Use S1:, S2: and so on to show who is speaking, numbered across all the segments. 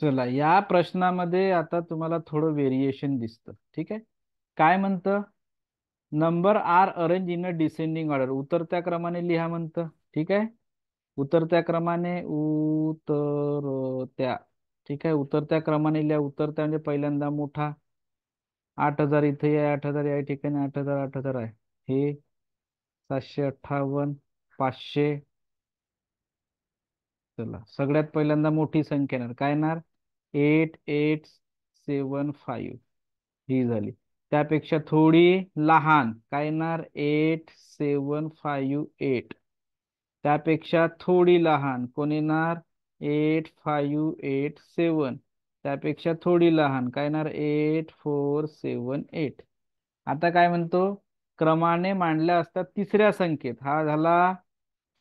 S1: चला, या प्रश्नामध्ये आता तुम्हाला थोडं व्हेरिएशन दिसतं. ठीक आहे. काय म्हणतं? Number are arrange in a descending order, उतरत्या क्रमाने लिहा म्हणतं. ठीक आहे. उतरत्या क्रमाने, उतरत्या. ठीक आहे, उतरत्या क्रमाने लिहा. उतरत्या म्हणजे पहिल्यांदा मोठा. 8,000 इथे आहे, 8,000 या ठिकाणी, 8,000, 8,000 आहे. हे 758, 500. चला, सगळ्यात पहिल्यांदा मोठी संख्या येणार. काय येणार? 8875. ही झाली. त्यापेक्षा थोडी लहान काय येणार? 8758. त्यापेक्षा थोडी लहान कोण येणार? 8587. त्यापेक्षा थोडी लहान काय येणार? 8478. आता काय म्हणतो? क्रमाने मांडल्या असतात तिसऱ्या संख्येत. हा झाला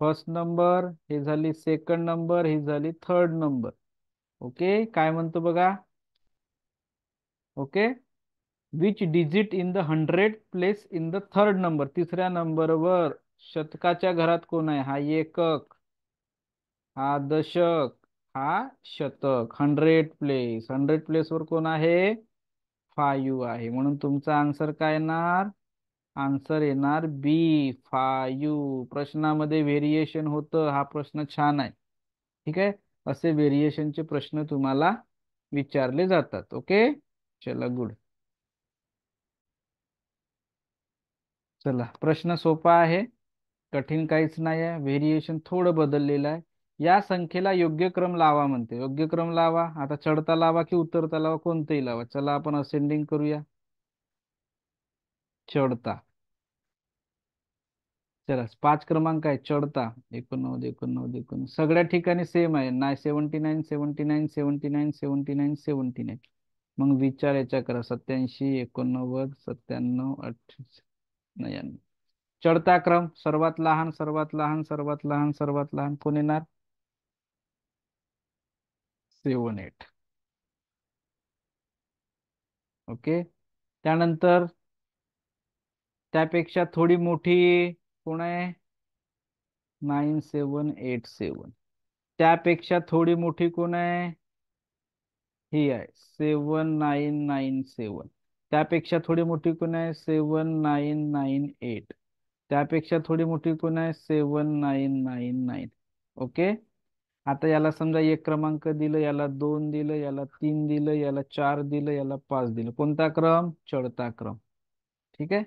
S1: फर्स्ट नंबर, ही झाली सेकंड नंबर, ही झाली थर्ड नंबर. ओके, काय म्हणतो बघा. Okay. Which digit in the hundred place in the third number, तिसऱ्या नंबरवर शतकाच्या घरात कोण आहे? हा एकक, हा दशक, हा शतक. हंड्रेड प्लेस वर कोण आहे? 5 आहे. म्हणून तुमचा आन्सर काय येणार? आन्सर येणार बी, 5. प्रश्नामध्ये व्हेरिएशन होतं. हा प्रश्न छान आहे. ठीक आहे. असे व्हेरिएशनचे प्रश्न तुम्हाला विचारले जातात. ओके, चला, गुड. चला, प्रश्न सोपा आहे, कठीण काहीच नाही आहे. व्हेरिएशन थोडं बदललेलं आहे. या संख्येला योग्य क्रम लावा म्हणते. योग्य क्रम लावा. आता चढता लावा की उतरता लावा, कोणतंही लावा. चला, आपण असेंडिंग करूया. चढता. चला, 5 क्रमांक आहे चढता. 89, 89, 89. सगळ्या ठिकाणी सेम आहे. 79, 79, 79, 79, 79. मग विचार याच्या करा. 87, 89, 97, 98, 99. चढता क्रम, सर्वात लहान, सर्वात लहान, सर्वात लहान, सर्वात लहान कोण येणार? 7, 8. ओके. त्यानंतर त्यापेक्षा थोडी मोठी कोण आहे? 9787. त्यापेक्षा थोडी मोठी कोण आहे? ही आहे 7997. त्यापेक्षा थोडी मोठी कोण आहे? 7998. त्यापेक्षा थोडी मोठी कोण आहे? 7999. ओके. आता याला समजा एक क्रमांक दिलं, याला 2 दिलं, याला 3 दिलं, याला 4 दिलं, याला 5 दिलं. कोणता क्रम? चढता क्रम. ठीक आहे,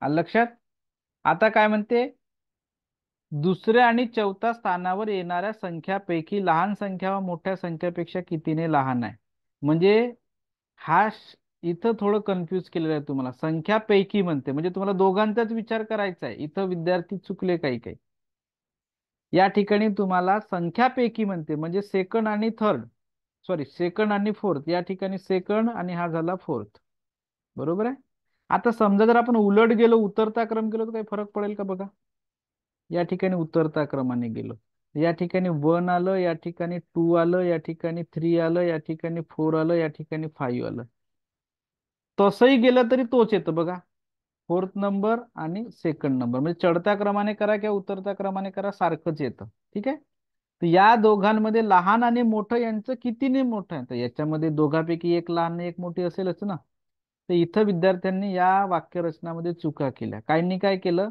S1: आलं लक्षात? आता काय म्हणते? दुसऱ्या आणि चौथ्या स्थानावर येणाऱ्या संख्यापैकी लहान संख्या व मोठ्या संख्यापेक्षा कितीने लहान आहे? म्हणजे हा इथं थोडं कन्फ्यूज केलेलं आहे तुम्हाला. संख्यापैकी म्हणते म्हणजे तुम्हाला दोघांचाच विचार करायचा आहे. इथं विद्यार्थी चुकले काही काही. या ठिकाणी तुम्हाला संख्यापैकी म्हणते म्हणजे सेकंड आणि थर्ड, सॉरी सेकंड आणि फोर्थ. या ठिकाणी सेकंड आणि हा झाला फोर्थ. बरोबर आहे. आता समजा जर आपण उलट गेलो, उतरता क्रम गेलो, तर काही फरक पडेल का बघा. या ठिकाणी उतरता क्रमाने गेलो, या ठिकाणी 1 आलं, या ठिकाणी 2 आलं, या ठिकाणी 3 आलं, या ठिकाणी 4 आलं, या ठिकाणी 5 आलं. तसंही गेलं तरी तोच येतं बघा. फोर्थ नंबर आणि सेकंड नंबर म्हणजे चढत्या क्रमाने करा किंवा उतरत्या क्रमाने करा, सारखंच येतं. ठीक आहे. तर या दोघांमध्ये लहान आणि मोठं यांचं कितीने मोठं आहे? तर याच्यामध्ये दोघांपैकी एक लहान आणि एक मोठी असेलच ना. तर इथं विद्यार्थ्यांनी या वाक्यरचनामध्ये चुका केल्या. काहींनी काय केलं?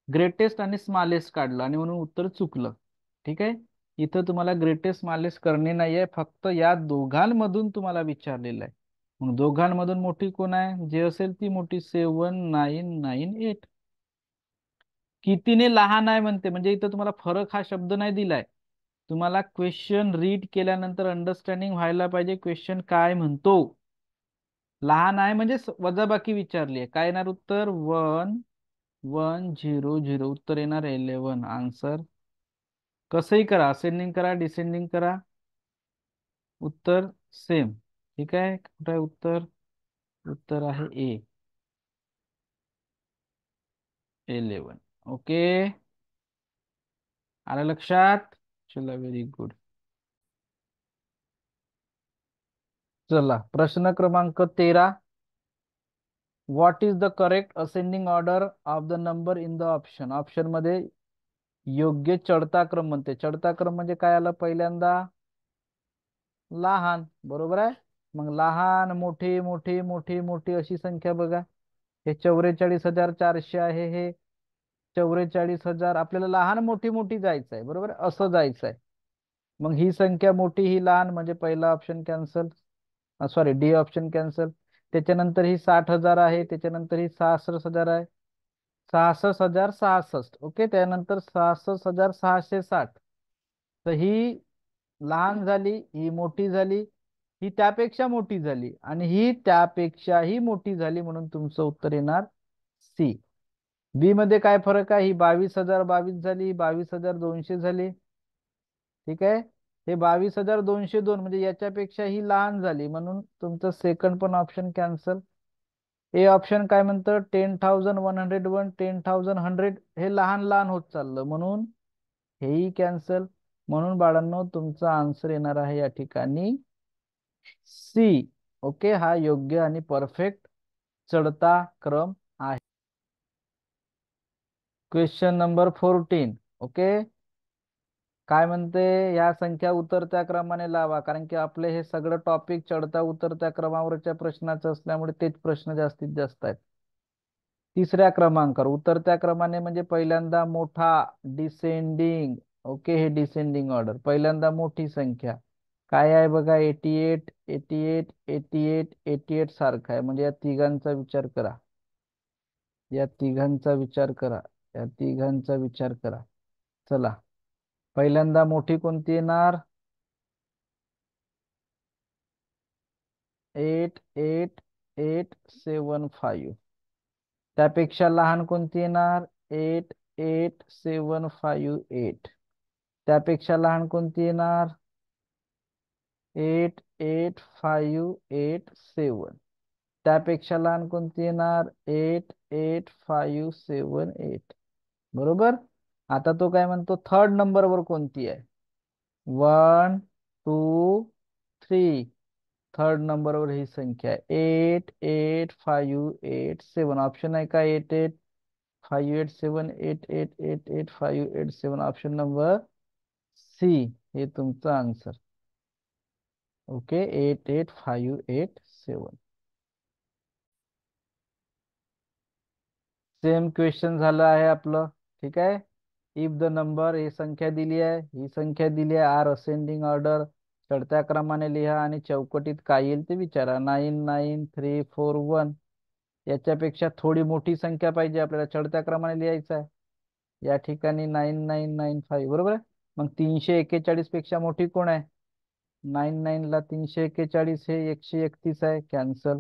S1: ग्रेटेस्ट आणि स्मॉलेस्ट काढलं आणि म्हणून उत्तर चुकलं. ठीक आहे. इथं तुम्हाला ग्रेटेस्ट स्मॉलेस्ट करणे नाहीये, फक्त या दोघांमधून तुम्हाला विचारलेलं आहे. मग दोघांमधून मोठी कोण आहे? जे असेल ती मोठी. 7998. कितीने लहान आहे म्हणते म्हणजे इथं तुम्हाला फरक हा शब्द नाही दिलाय. तुम्हाला क्वेश्चन रीड केल्यानंतर अंडरस्टँडिंग व्हायला पाहिजे क्वेश्चन काय म्हणतो. लहान आहे म्हणजे वजाबाकी विचारली आहे. काय येणार उत्तर? 1100. उत्तर येणार 11. आन्सर कसंही करा, असेंडिंग करा, डिसेंडिंग करा, उत्तर सेम. ठीक आहे. कुठं आहे उत्तर? उत्तर आहे ए, 11. ओके, आलं लक्षात? चला, व्हेरी गुड. चला, प्रश्न क्रमांक 13. What is the correct ascending order of the number in the option? Option मध्ये योग्य चढता क्रम म्हणते. चढता क्रम म्हणजे काय आलं? पहिल्यांदा लहान, बरोबर आहे. मग लहान मोठी मोठी मोठी मोठी अशी संख्या बघा. हे 44,400 आहे. हे 44,000 आपल्याला लहान मोठी मोठी जायचं आहे, बरोबर आहे? असं जायचं आहे. मग ही संख्या मोठी ही लहान म्हणजे पहिला option cancel, sorry D option cancel. त्याच्यानंतर ही 60,000 आहे, त्याच्यानंतर ही 66,000 आहे. 66,066, ओके. त्यानंतर 66,660. तर ही लहान झाली, ही मोठी झाली, ही त्यापेक्षा मोठी झाली आणि ही त्यापेक्षाही मोठी झाली, म्हणून तुमचं उत्तर येणार सी. बी मध्ये काय फरक आहे? ही 22,022 झाली, 22,200 झाली. ठीक आहे. हे 22,202 म्हणजे याच्यापेक्षा ही लहान झाली, म्हणून तुमचं सेकंड पण ऑप्शन कॅन्सल. हे ऑप्शन काय म्हणतं? 10,101, 10,100 हे लहान लहान होत चाललं, म्हणून हेही कॅन्सल. म्हणून बाळांनो तुमचा आन्सर येणार आहे या ठिकाणी सी. ओके, हा योग्य आणि परफेक्ट चढता क्रम आहे. Question number 14. ओके. काय म्हणते? या संख्या उतरत्या क्रमाने लावा, कारण की आपले हे सगळं टॉपिक चढता उतरत्या क्रमावरच्या प्रश्नाचं असल्यामुळे तेच प्रश्न जास्तीत जास्त आहेत. तिसऱ्या क्रमांकावर उतरत्या क्रमाने म्हणजे पहिल्यांदा मोठा, डिसेंडिंग. ओके, हे डिसेंडिंग ऑर्डर. पहिल्यांदा मोठी संख्या काय आहे बघा? 88, 88, 88, 88 सारखा आहे, म्हणजे या तिघांचा विचार करा. या तिघांचा विचार करा. या तिघांचा विचार करा. चला, पहिल्यांदा मोठी कोणती येणार? 88,875. त्यापेक्षा लहान कोणती येणार? 88,758. त्यापेक्षा लहान कोणती येणार? 88,587. त्यापेक्षा लहान कोणती येणार? 88,578. बरोबर. आता तो काय म्हणतो? थर्ड नंबरवर कोणती आहे? 1, 2, 3. थर्ड नंबरवर ही संख्या आहे 88,587. ऑप्शन आहे का? 88,587, 88,88,587. ऑप्शन नंबर सी हे तुमचं आन्सर. ओके, 88,587. सेम क्वेश्चन झालं आहे आपलं. ठीक आहे. इफ द नंबर, ही संख्या दिली आहे, ही संख्या दिली आहे, आर असेंडिंग ऑर्डर, चढत्या क्रमाने लिहा आणि चौकटीत काय येईल ते विचारा. 99341. याच्यापेक्षा थोडी मोठी संख्या पाहिजे आपल्याला, चढत्या क्रमाने लिहायचं आहे. या ठिकाणी 9995, बरोबर आहे. मग 341 पेक्षा मोठी कोण आहे? 99 ला 341 हे 131 आहे, कॅन्सल.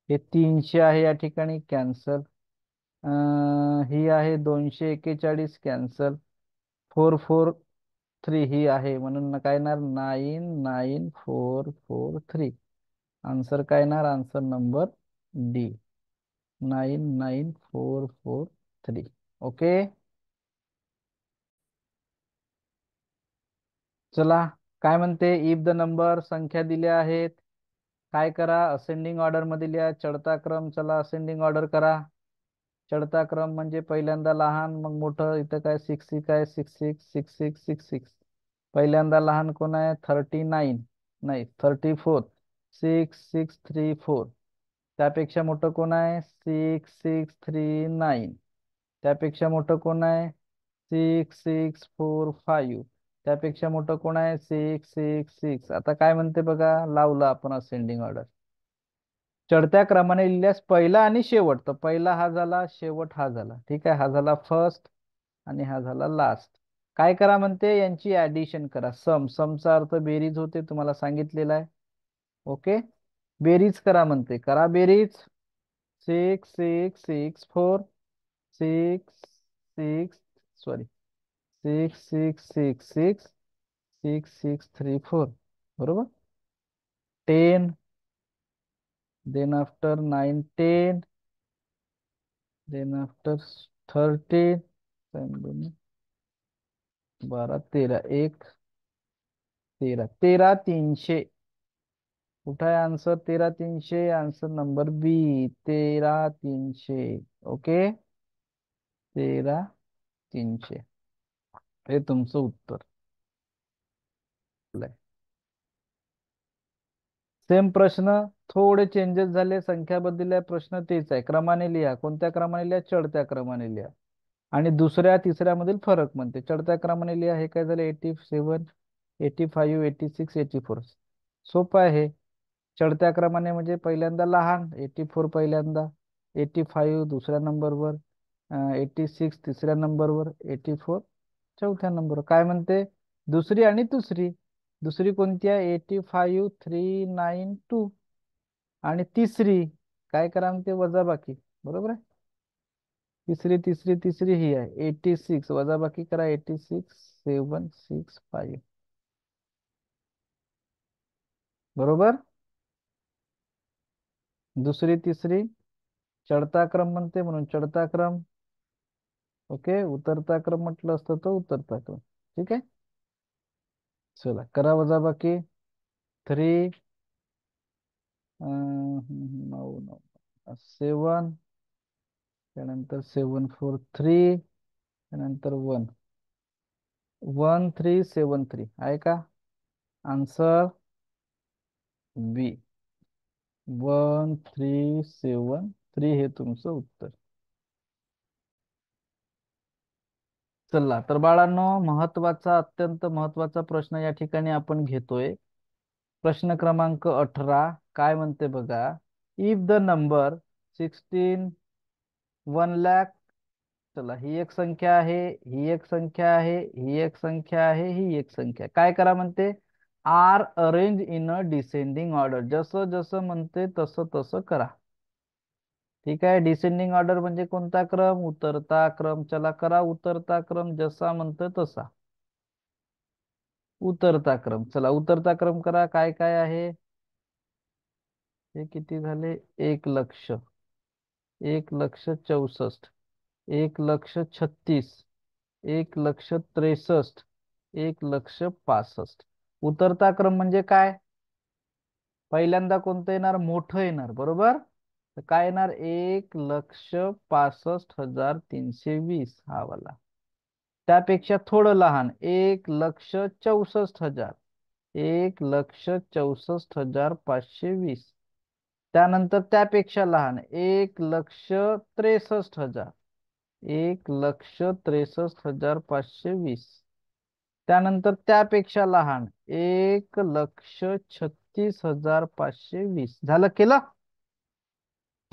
S1: हे 300 आहे या ठिकाणी, कॅन्सल. ही आहे 241, कॅन्सल. 443 ही आहे, म्हणून काय येणार? 99443. आन्सर काय येणार? Answer number D, 99443. ओके. चला, काय म्हणते? इफ द नंबर, संख्या दिल्या आहेत, काय करा? असेंडिंग ऑर्डर मध्ये लिहा. चढता क्रम, चला असेंडिंग ऑर्डर करा. चढता क्रम म्हणजे पहिल्यांदा लहान मग मोठं. इथं काय 66 आहे, 66, 66, 66. पहिल्यांदा लहान कोण आहे? 39, नाही 34, 6634. त्यापेक्षा मोठं कोण आहे? 6639. त्यापेक्षा मोठं कोण आहे? 6645. त्यापेक्षा मोठं कोण आहे? 666. आता काय म्हणते बघा? लावलं आपण असेंडिंग ऑर्डर. चढत्या क्रमाने लिहिल्यास पहिला आणि शेवट, तर पहिला हा झाला, शेवट हा झाला. ठीक आहे, हा झाला फर्स्ट आणि हा झाला लास्ट. काय करा म्हणते? यांची ऍडिशन करा. समचा अर्थ बेरीज होते, तुम्हाला सांगितलेला आहे. ओके, बेरीज करा म्हणते. करा बेरीज. 6664, 6 6 सॉरी 6666, 6634. बरोबर. 10, then after 9, 10, then after 30, then 12, 13, 1, 13, 13,300. कुठं आहे आन्सर? 13,300. आन्सर नंबर बी, 13,300. ओके, 13,300 हे तुमचं उत्तर. सेम प्रश्न, थोडे चेंजेस झाले, संख्या बदलल्या, प्रश्न तेच आहे. क्रमाने लिहा. कोणत्या क्रमाने लिहा? चढत्या क्रमाने लिहा. आणि दुसऱ्या तिसऱ्या मधील फरक म्हणते. चढत्या क्रमाने लिहा. हे काय झालं? 87, 85, 86, 84. सोपं आहे. चढत्या क्रमाने म्हणजे पहिल्यांदा लहान 84, पहिल्यांदा 85 दुसऱ्या नंबरवर, 86 तिसऱ्या नंबरवर, 84 चौथ्या नंबरवर. काय म्हणते? दुसरी आणि दुसरी. दुसरी कोणती आहे? 85, 392. आणि तिसरी काय करा म्हणते? वजाबाकी. बरोबर आहे. तिसरी तिसरी तिसरी ही आहे 86, वजाबाकी करा. 86, 765. बरोबर. दुसरी तिसरी चढता क्रम म्हणते, म्हणून चढता क्रम. ओके. उतरता क्रम म्हटलं असतं तर उतरता क्रम. ठीक आहे. चला करा वजाबाकी. 3, 9 9 7, त्यानंतर 743, त्यानंतर 1373 आहे का? आन्सर बी, 1373 हे तुमचं उत्तर. चला तर बाळांनो, महत्वाचा, अत्यंत महत्वाचा प्रश्न या ठिकाणी आपण घेतोय. प्रश्न क्रमांक 18 काय म्हणते बघा. If the number 16, 1 lakh. चला ही एक संख्या आहे, ही एक संख्या आहे, ही एक संख्या आहे, ही एक संख्या. काय करा म्हणते? Are arrange in a descending order. जसं जसं म्हणते तसं तसं करा. ठीक आहे. डिसेंडिंग ऑर्डर म्हणजे कोणता क्रम? उतरता क्रम. चला करा उतरता क्रम, जसा म्हणतोय तसा उतरता क्रम. चला उतरता क्रम करा. काय काय आहे? हे किती झाले? 1 लक्ष, 1 लक्ष 64, 1 लक्ष 36, 1 लक्ष 63, 1 लक्ष 65. उतरता क्रम म्हणजे काय? पहिल्यांदा कोणतं येणार? मोठं येणार. बरोबर. तर काय येणार? 1,65,320 हा वाला. त्यापेक्षा थोडं लहान 1,64,000, 1,64,520. त्यानंतर त्यापेक्षा लहान 1,63,000, 1,63,520. त्यानंतर त्यापेक्षा लहान 1,36,520. झालं केलं.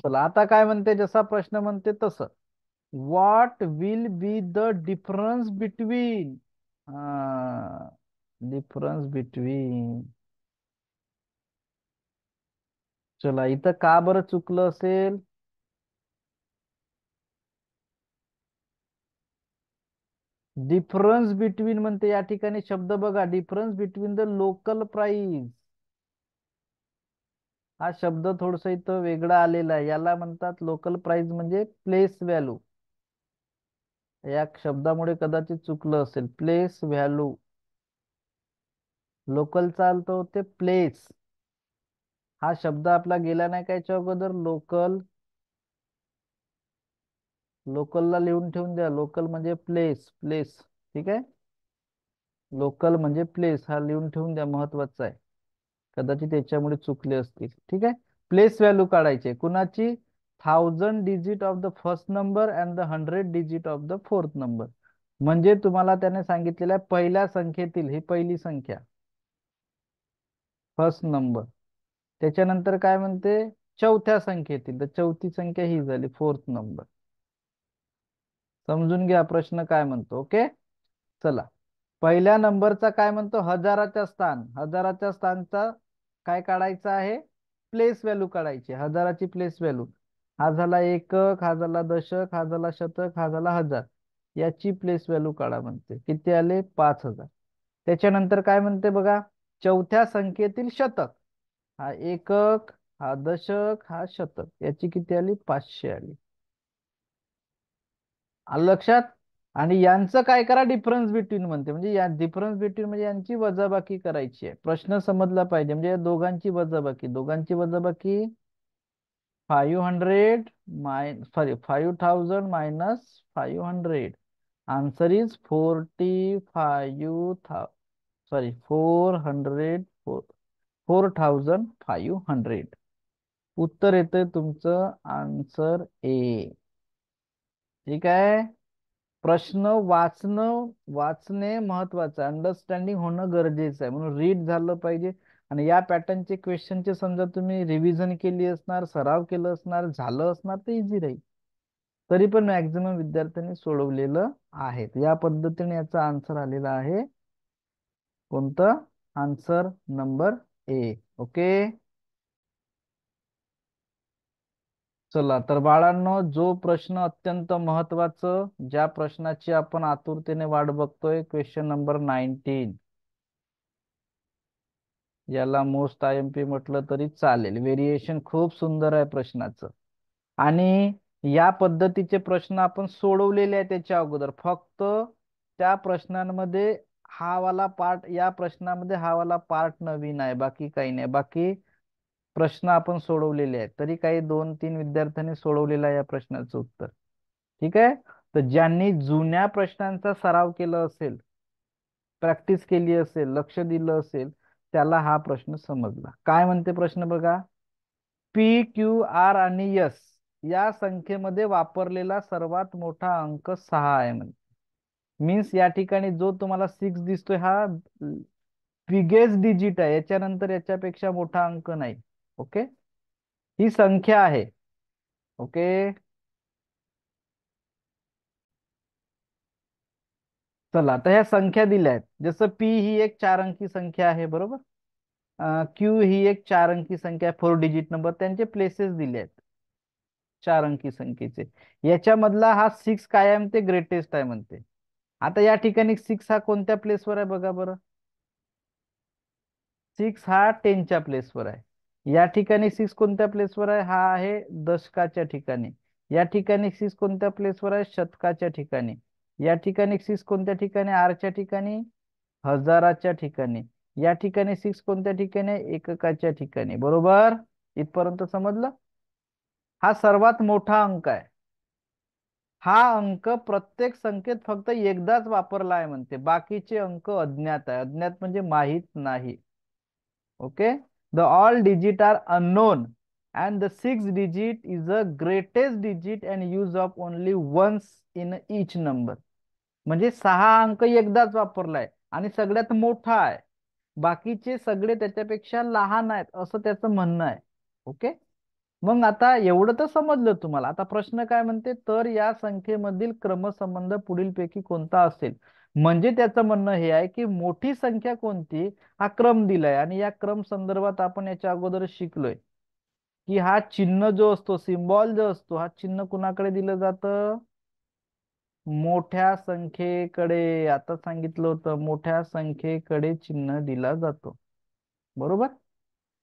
S1: चला आता काय म्हणते? जसा प्रश्न म्हणते तसं. What will be the difference between, difference between. चला इथं का बरं चुकलं असेल? डिफरन्स बिटवीन म्हणते या ठिकाणी शब्द बघा. Difference between the local price. हा शब्द थोडस इथं वेगळा आलेला आहे. याला म्हणतात लोकल प्राइस म्हणजे प्लेस व्हॅल्यू. या शब्दामुळे कदाचित चुकलं असेल. Place value. लोकल चालतो होते प्लेस. हा शब्द आपला गेला नाही का याच्या अगोदर? लोकल. लोकलला लिहून ठेवून द्या. लोकल म्हणजे प्लेस, प्लेस. ठीक आहे. लोकल म्हणजे प्लेस हा लिहून ठेवून द्या, महत्वाचा आहे. कदाचित याच्यामुळे चुकले असतील. ठीक आहे. प्लेस व्हॅल्यू काढायचे कुणाची? 1000 digit of the first number and the 100 digit of the fourth number. म्हणजे तुम्हाला त्याने सांगितलेलं आहे पहिल्या संख्येतील ही पहिली संख्या, फर्स्ट नंबर. त्याच्यानंतर काय म्हणते? चौथ्या संख्येतील, तर चौथी संख्या ही झाली फोर्थ नंबर. समजून घ्या प्रश्न काय म्हणतो. ओके. चला पहिल्या नंबरचा काय म्हणतो? हजाराच्या स्थान. हजाराच्या स्थानचा काय काढायचा आहे? प्लेस व्हॅल्यू काढायची. हजाराची प्लेस व्हॅल्यू. हा झाला एकक, हा झाला दशक, हा झाला शतक, हा झाला हजार. याची प्लेस व्हॅल्यू काढा म्हणते. किती आले? 5,000. त्याच्यानंतर काय म्हणते बघा. चौथ्या संख्येतील शतक. हा एकक, हा दशक, हा शतक. याची किती आली? 500 आली. आलं लक्षात? आणि यांचं काय करा? डिफरन्स बिटवीन म्हणते. म्हणजे या डिफरन्स बिटवीन म्हणजे यांची वजाबाकी करायची आहे. प्रश्न समजला पाहिजे. म्हणजे या दोघांची वजाबाकी. दोघांची वजाबाकी 500 sorry 5000 minus 500. Answer is 45,000. Sorry 400. 4500. उत्तर येतंय तुमचं आन्सर ए. ठीक आहे. प्रश्न वाचणे महत्वाचं आहे, अंडरस्टँडिंग होणं गरजेचं आहे, म्हणून रीड झालं पाहिजे. आणि या पॅटर्नचे क्वेश्चनचे समजा तुम्ही रिव्हिजन केली असणार, सराव केलं असणार, झालं असणार तर इझी राहील. तरी पण मॅक्झिमम विद्यार्थ्यांनी सोडवलेलं आहे. या पद्धतीने याचा आन्सर आलेला आहे. कोणतं? Answer number A. ओके. चला तर बाळांनो, जो प्रश्न अत्यंत महत्वाचं, ज्या प्रश्नाची आपण आतुरतेने वाट बघतोय, क्वेश्चन नंबर 19. याला मोस्ट आय एम पी म्हटलं तरी चालेल. व्हेरिएशन खूप सुंदर आहे प्रश्नाचं. आणि या पद्धतीचे प्रश्न आपण सोडवलेले आहे त्याच्या अगोदर. फक्त त्या प्रश्नांमध्ये हा वाला पार्ट, या प्रश्नामध्ये हा वाला पार्ट नवीन आहे, बाकी काही नाही. बाकी प्रश्न आपण सोडवलेले आहेत. तरी काही 2-3 विद्यार्थ्यांनी सोडवलेलं आहे या प्रश्नाचं उत्तर. ठीक आहे. तर ज्यांनी जुन्या प्रश्नांचा सराव केला असेल, प्रॅक्टिस केली असेल, लक्ष दिलं असेल, त्याला हा प्रश्न समजला. काय म्हणते प्रश्न बघा. पी, क्यू, आर आणि एस या संख्येमध्ये वापरलेला सर्वात मोठा अंक 6 आहे म्हणजे. मीन्स या ठिकाणी जो तुम्हाला 6 दिसतोय हा बिगेस्ट डिजिट आहे, याच्यानंतर याच्यापेक्षा मोठा अंक नाही. ओके. ही संख्या आहे. ओके. चला आता ह्या संख्या दिल्या आहेत. जसं पी ही एक 4 अंकी संख्या आहे, बरोबर. क्यू ही एक 4 अंकी संख्या आहे, 4 डिजिट नंबर. त्यांचे प्लेसेस दिले आहेत 4 अंकी संख्येचे. याच्यामधला हा 6 काय आहे म्हणते, ग्रेटेस्ट आहे म्हणते. आता या ठिकाणी 6 हा कोणत्या प्लेसवर आहे बघा बरं. 6 हा 10च्या प्लेसवर आहे. या ठिकाणी 6 कोणत्या प्लेसवर आहे, हा आहे दशकाच्या ठिकाणी. या ठिकाणी 6 कोणत्या प्लेसवर आहे, शतकाच्या ठिकाणी. या ठिकाणी 6 कोणत्या ठिकाणी, आरच्या ठिकाणी, हजाराच्या ठिकाणी. या ठिकाणी 6 कोणत्या ठिकाणी, एककाच्या ठिकाणी. बरोबर. इथपर्यंत समजलं. हा सर्वात मोठा अंक आहे. हा अंक प्रत्येक संख्येत फक्त एकदाच वापरला आहे म्हणते, बाकीचे अंक अज्ञात आहे. अज्ञात म्हणजे माहित नाही. Okay. The all digit are unknown and the 6 digit is the greatest digit and use of only once in each number. म्हणजे 6 अंक एकदाच वापरलाय आणि सगळ्यात मोठा आहे, बाकीचे सगळे त्याच्यापेक्षा लहान आहेत, असं त्याचं म्हणणं आहे. ओके. मग आता एवढं तर समजलं तुम्हाला. आता प्रश्न काय म्हणते, तर या संख्येमधील क्रमसंबंध पुढीलपैकी कोणता असेल. म्हणजे त्याचं म्हणणं हे आहे की मोठी संख्या कोणती, हा क्रम दिलाय. आणि या क्रम संदर्भात आपण याच्या अगोदर शिकलोय की हा चिन्ह जो असतो, सिम्बॉल जो असतो, हा चिन्ह कुणाकडे दिलं जातं, मोठ्या संख्येकडे. आता सांगितलं होतं मोठ्या संख्येकडे चिन्ह दिला जातो, बरोबर.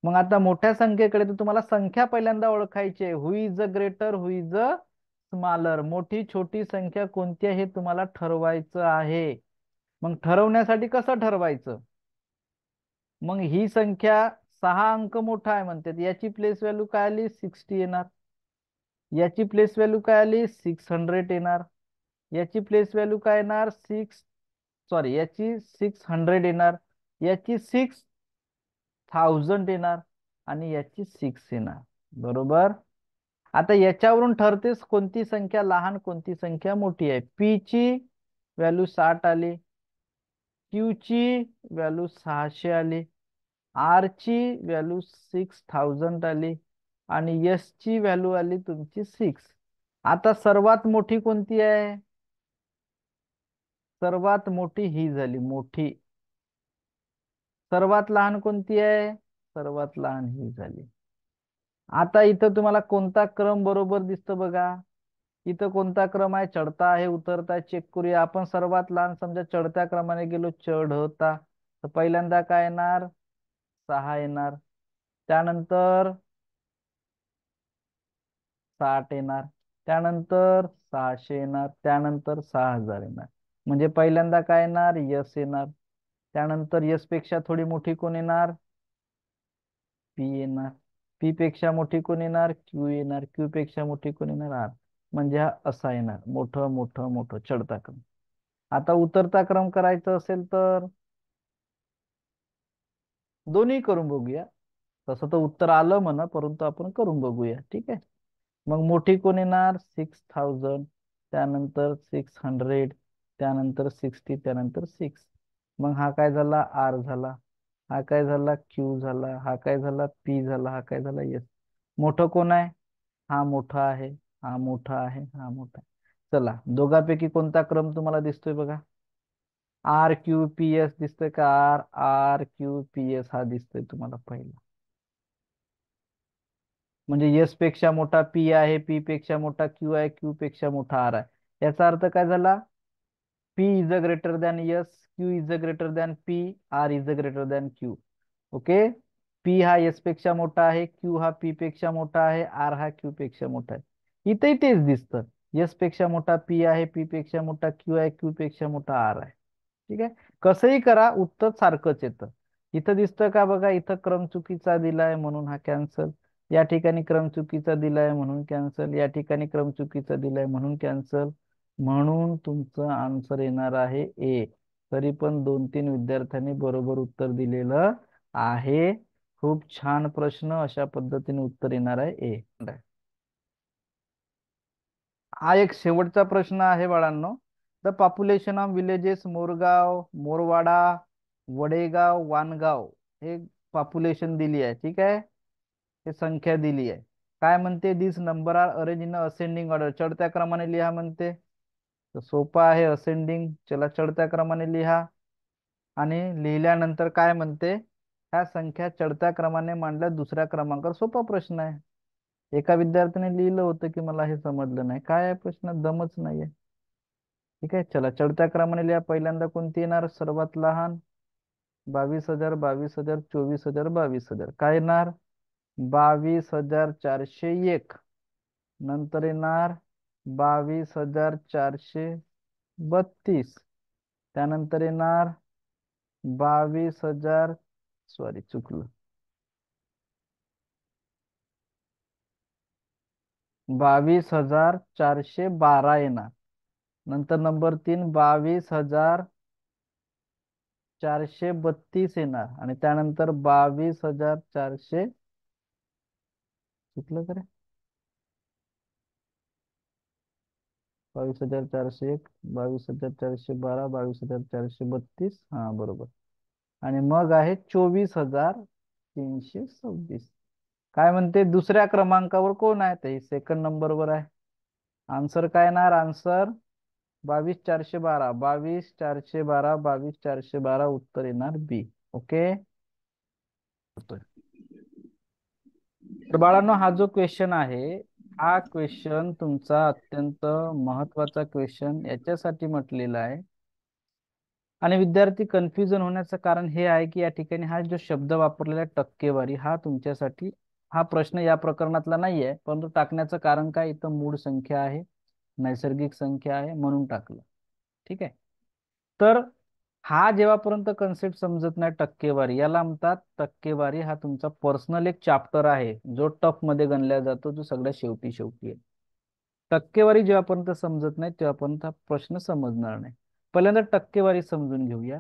S1: मग आता मोठ्या संख्येकडे तर तुम्हाला संख्या पहिल्यांदा ओळखायची आहे. Who is a greater, who is a smaller. मोठी छोटी संख्या कोणती आहे हे तुम्हाला ठरवायचं आहे. मग ठरवण्यासाठी कसं ठरवायचं, मग ही संख्या 6 अंक मोठा आहे म्हणतात, याची प्लेस व्हॅल्यू काय आली, 60 येणार. याची प्लेस व्हॅल्यू काय आली, 600 येणार. याची प्लेस व्हॅल्यू काय येणार, याची 600 येणार. याची 6000 येणार. आणि याची 6 येणार. बरोबर. आता याच्यावरून ठरतेस कोणती संख्या लहान, कोणती संख्या मोठी आहे. पी ची व्हॅल्यू 60 आली, क्यू ची व्हॅल्यू 600 आली, आर ची व्हॅल्यू 6000 आली, आणि एस ची व्हॅल्यू आली तुमची 6. आता सर्वात मोठी कोणती आहे, सर्वात मोठी ही झाली मोठी. सर्वात लहान कोणती आहे, सर्वात लहान ही झाली. आता इथं तुम्हाला कोणता क्रम बरोबर दिसतो बघा. इथं कोणता क्रम आहे, चढता आहे उतरता आहे, चेक करूया आपण. सर्वात लहान समजा चढत्या क्रमाने गेलो, चढता, तर पहिल्यांदा काय येणार, 6 येणार. त्यानंतर 60 येणार. त्यानंतर 600 येणार. त्यानंतर 6000 येणार. म्हणजे पहिल्यांदा काय येणार, यस येणार. त्यानंतर यस पेक्षा थोडी मोठी कोण येणार, पी येणार. पी पेक्षा मोठी कोण येणार, क्यू येणार. क्यू पेक्षा मोठी कोण येणार, आर. म्हणजे हा असा येणार, मोठं मोठं मोठं चढता क्रम. आता उतरता क्रम करायचं असेल तर दोन्ही करून बघूया. तसं तर उत्तर आलं म्हणा, परंतु आपण करून बघूया. ठीक आहे. मग मोठी कोण येणार? 6000, त्यानंतर 600, त्यानंतर 60, त्यानंतर 6. मग हा काय झाला? आर झाला. हा काय झाला? क्यू झाला. हा काय झाला? पी झाला. हा काय झाला? एस. मोठं कोण आहे? हा मोठा आहे. हा मोठा आहे. हा मोठा आहे. चला, दोघांपैकी कोणता क्रम तुम्हाला दिसतोय बघा? आर क्यू पी एस दिसतोय का? R R Q P S हा दिसतोय तुम्हाला पहिला. म्हणजे एस पेक्षा मोठा पी आहे, पी पेक्षा मोठा क्यू आहे, क्यू पेक्षा मोठा आर आहे. याचा अर्थ काय झाला? P is a greater than S, Q is a greater than P, R is a greater than Q. Okay. P हा एस पेक्षा मोठा आहे, क्यू हा पी पेक्षा मोठा आहे, आर हा क्यू पेक्षा मोठा आहे. इथेही तेच दिसतं. एस पेक्षा मोठा पी आहे, पी पेक्षा मोठा क्यू आहे, क्यू पेक्षा मोठा आर आहे. ठीक आहे. कसंही करा, उत्तर सारखंच येतं. इथं दिसतं का बघा? इथं क्रम चुकीचा दिलाय म्हणून हा कॅन्सल. या ठिकाणी क्रम चुकीचा दिलाय म्हणून कॅन्सल. या ठिकाणी क्रम चुकीचा दिलाय म्हणून कॅन्सल. म्हणून तुमचं आन्सर येणार आहे ए. तरी पण 2-3 विद्यार्थ्यांनी बरोबर उत्तर दिलेलं आहे. खूप छान प्रश्न. अशा पद्धतीने उत्तर येणार आहे ए. हा एक शेवटचा प्रश्न आहे बाळांनो. The population of villages Morgaon, Morwada, Wadegaon, Wangaon हे पॉप्युलेशन दिली आहे. ठीक आहे. हे संख्या दिली आहे. काय म्हणते? This number are arrange in ascending order. चढत्या क्रमाने लिहा म्हणते. तर सोपं आहे असेंडिंग. चला चढत्या क्रमाने लिहा. आणि लिहिल्यानंतर काय म्हणते? ह्या संख्या चढत्या क्रमाने मांडल्या दुसऱ्या क्रमांकावर. सोपा प्रश्न आहे. एका विद्यार्थ्याने लिहिलं होतं की मला हे समजलं नाही. काय आहे प्रश्न? दमच नाहीये. ठीक आहे. चला चढत्या क्रमाने लिहा. पहिल्यांदा कोणती येणार? सर्वात लहान. 22,000, 22,000, 24,000, 22,000. काय येणार? 22,401. नंतर येणार 22,432. त्यानंतर येणार 22,000, सॉरी चुकलं, 22,412 येणार. नंतर नंबर 3 22,432 येणार. आणि त्यानंतर 22,400, चुकलं का रे? 22,401, 22,412, 22,432. हा बरोबर. आणि मग आहे 24,326. काय म्हणते? दुसऱ्या क्रमांकावर कोण आहे? ते सेकंड नंबरवर आहे. आन्सर काय येणार? आन्सर 22,412, 22,412, 22,412. उत्तर येणार बी. ओके. तर बाळांनो, हा जो क्वेश्चन आहे, हा क्वेश्चन तुमचा अत्यंत महत्वाचा क्वेश्चन याच्यासाठी म्हटलेला आहे. आणि विद्यार्थी कन्फ्युजन होण्याचं कारण हे आहे की या ठिकाणी हा जो शब्द वापरलेला आहे, टक्केवारी, हा तुमच्यासाठी हा प्रश्न या प्रकरणातला नाही आहे. परंतु टाकण्याचं कारण काय? इथं मूळ संख्या आहे, नैसर्गिक संख्या आहे, म्हणून टाकलं. ठीक आहे. तर हा जेव्हापर्यंत कन्सेप्ट समजत नाही टक्केवारी, याला म्हणतात टक्केवारी. हा तुमचा पर्सनल एक चॅप्टर आहे जो टफ मध्ये गणला जातो, जो सगळ्यात शेवटी शेवटी आहे. टक्केवारी जेव्हापर्यंत समजत नाही तेव्हापर्यंत हा प्रश्न समजणार नाही. पहिल्यांदा टक्केवारी समजून घेऊया.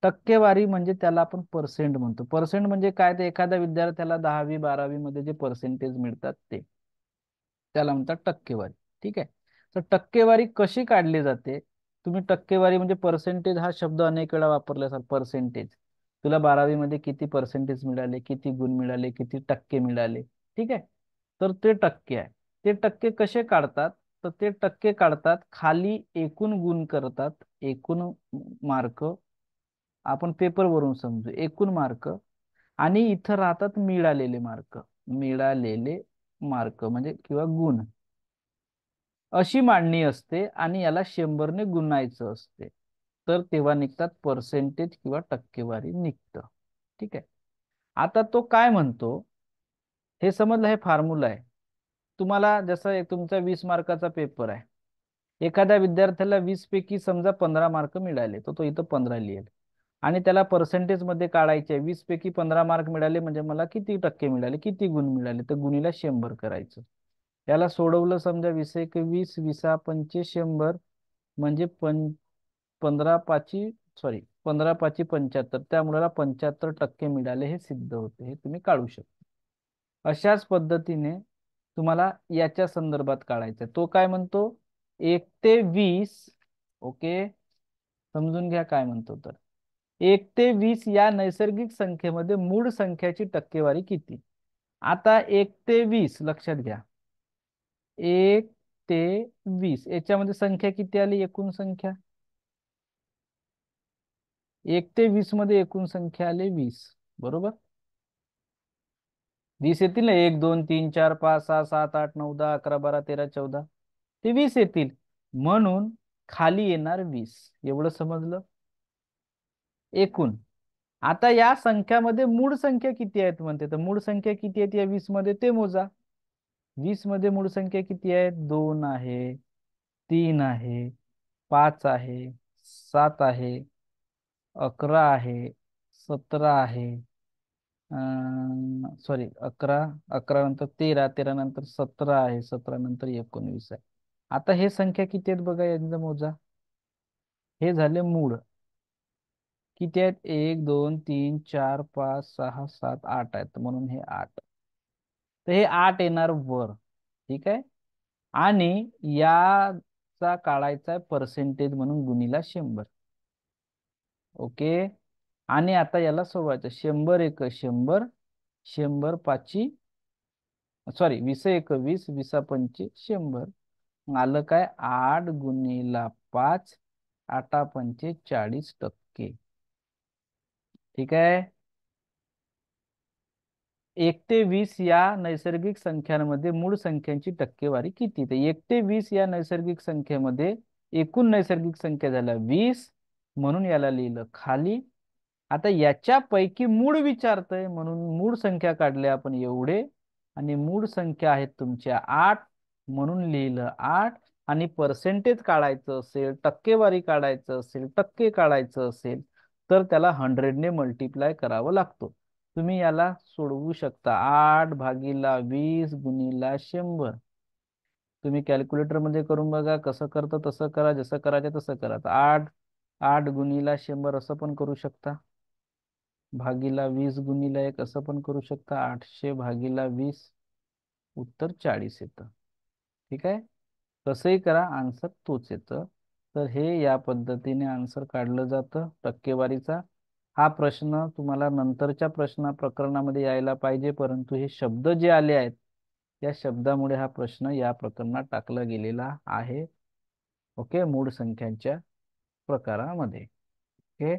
S1: टक्केवारी म्हणजे त्याला आपण पर्सेंट म्हणतो. पर्सेंट म्हणजे काय? ते एखाद्या विद्यार्थ्याला 10वी 12वी मध्ये जे पर्सेंटेज मिळतात ते, त्याला म्हणतात टक्केवारी. ठीक आहे. तर टक्केवारी कशी काढली जाते? तुम्ही टक्केवारी म्हणजे पर्सेंटेज हा शब्द अनेक वेळा वापरला असाल. पर्सेंटेज, तुला 12वी मध्ये किती पर्सेंटेज मिळाले, किती गुण मिळाले, किती टक्के मिळाले. ठीक आहे. तर ते टक्के आहे. ते टक्के कसे काढतात? तर ते टक्के काढतात, खाली एकूण गुण करतात, एकूण मार्क. आपण पेपर वरून समजू एकूण मार्क. आणि इथं राहतात मिळालेले मार्क. मिळालेले मार्क म्हणजे किंवा गुण, अशी मांडणी असते. आणि याला 100ने गुणायचं असते. तर तेव्हा निघतात पर्सेंटेज किंवा टक्केवारी निघतं. ठीक आहे. आता तो काय म्हणतो हे समजलं. हे फॉर्म्युला आहे. तुम्हाला जसं तुमचा 20 मार्काचा पेपर आहे. एखाद्या विद्यार्थ्याला 20 पैकी समजा 15 मार्क मिळाले, तर तो इथं 15 लिहेल. आणि त्याला पर्सेंटेज मध्ये काढायचे 20 पैकी 15 मार्क मिळाले म्हणजे मला किती टक्के मिळाले, किती गुण मिळाले, तर गुणीला 100 करायचं. याला सोडवलं समजा 20 एक 20, 20 पंचे 100, म्हणजे 15 पाची, सॉरी 15 पाची 75. त्या मुलाला 75% मिळाले हे सिद्ध होते. हे तुम्ही काढू शकता. अशाच पद्धतीने तुम्हाला याच्या संदर्भात काढायचं तो काय म्हणतो 1 ते 20. ओके, समजून घ्या काय म्हणतो तर 1 ते 20 या नैसर्गिक संख्येमध्ये मूळ संख्याची टक्केवारी किती. आता 1 ते 20 लक्षात घ्या. 1 ते 20 याच्यामध्ये संख्या किती आली एकूण संख्या. 1 ते 20 मध्ये एकूण संख्या आली 20. बरोबर. 20 येतील ना 1 2 3 4 5 6 7 8 9 10 11 12 13 14 ते 20 येतील. म्हणून खाली येणार 20. एवढं समजलं एकूण. आता या संख्यामध्ये मूळ संख्या किती आहेत म्हणते तर मूळ संख्या किती आहेत या 20 मध्ये ते मोजा. 20 मध्ये मूळ संख्या किती आहेत 2 आहे 3 आहे 5 आहे 7 आहे 11 आहे 17 आहे सॉरी 11. 11 नंतर 13. 13 नंतर 17 आहे 17 नंतर 19 आहे. आता हे संख्या किती आहेत बघा एकदा मोजा. हे झाले मूळ किती आहेत 1 2 3 4 5 6 7 8 आहेत म्हणून हे 8. तर हे 8 येणार वर. ठीक आहे. आणि याचा काढायचा आहे पर्सेंटेज म्हणून गुणीला 100. ओके. आणि आता याला सोडवायचं 100 एक 100 100 पाची सॉरी 20 एक 20 20 पंचे 100. आलं काय 8 गुणीला 5 8 पंचे 40%. ठीक आहे. 1 ते 20 या नैसर्गिक संख्यांमध्ये मूळ संख्यांची टक्केवारी किती. तर 1 ते 20 या नैसर्गिक संख्येमध्ये एकूण नैसर्गिक संख्या झाल्या 20 म्हणून याला लिहिलं खाली. आता याच्यापैकी मूळ विचारतंय म्हणून मूळ संख्या काढल्या आपण एवढे. आणि मूळ संख्या आहेत तुमच्या 8 म्हणून लिहिलं 8. आणि पर्सेंटेज काढायचं असेल टक्केवारी काढायचं असेल टक्के काढायचं असेल तर त्याला 100 ने मल्टिप्लाय करावं लागतो. तुम्ही याला सोडवू शकता 8/20 गुणीला 100. तुम्ही कॅल्क्युलेटर मध्ये करून बघा कसं करतं तसं करा जसं करायचं तसं करा. 8 8 गुणीला 100 असं पण करू शकता. भागीला 20 गुणीला 1 असं पण करू शकता. 800 भागीला 20 उत्तर 40 येतं. ठीक आहे. कसंही करा आन्सर तोच येतं. तर हे या पद्धतीने आन्सर काढलं जातं टक्केवारीचा. हा प्रश्न तुम्हाला नंतरच्या प्रकरणामध्ये यायला पाहिजे परंतु हे शब्द जे आले आहेत या शब्दामुळे हा प्रश्न या प्रकरणात टाकला गेलेला आहे. ओके. मूळ संख्यांच्या प्रकारामध्ये. ओके.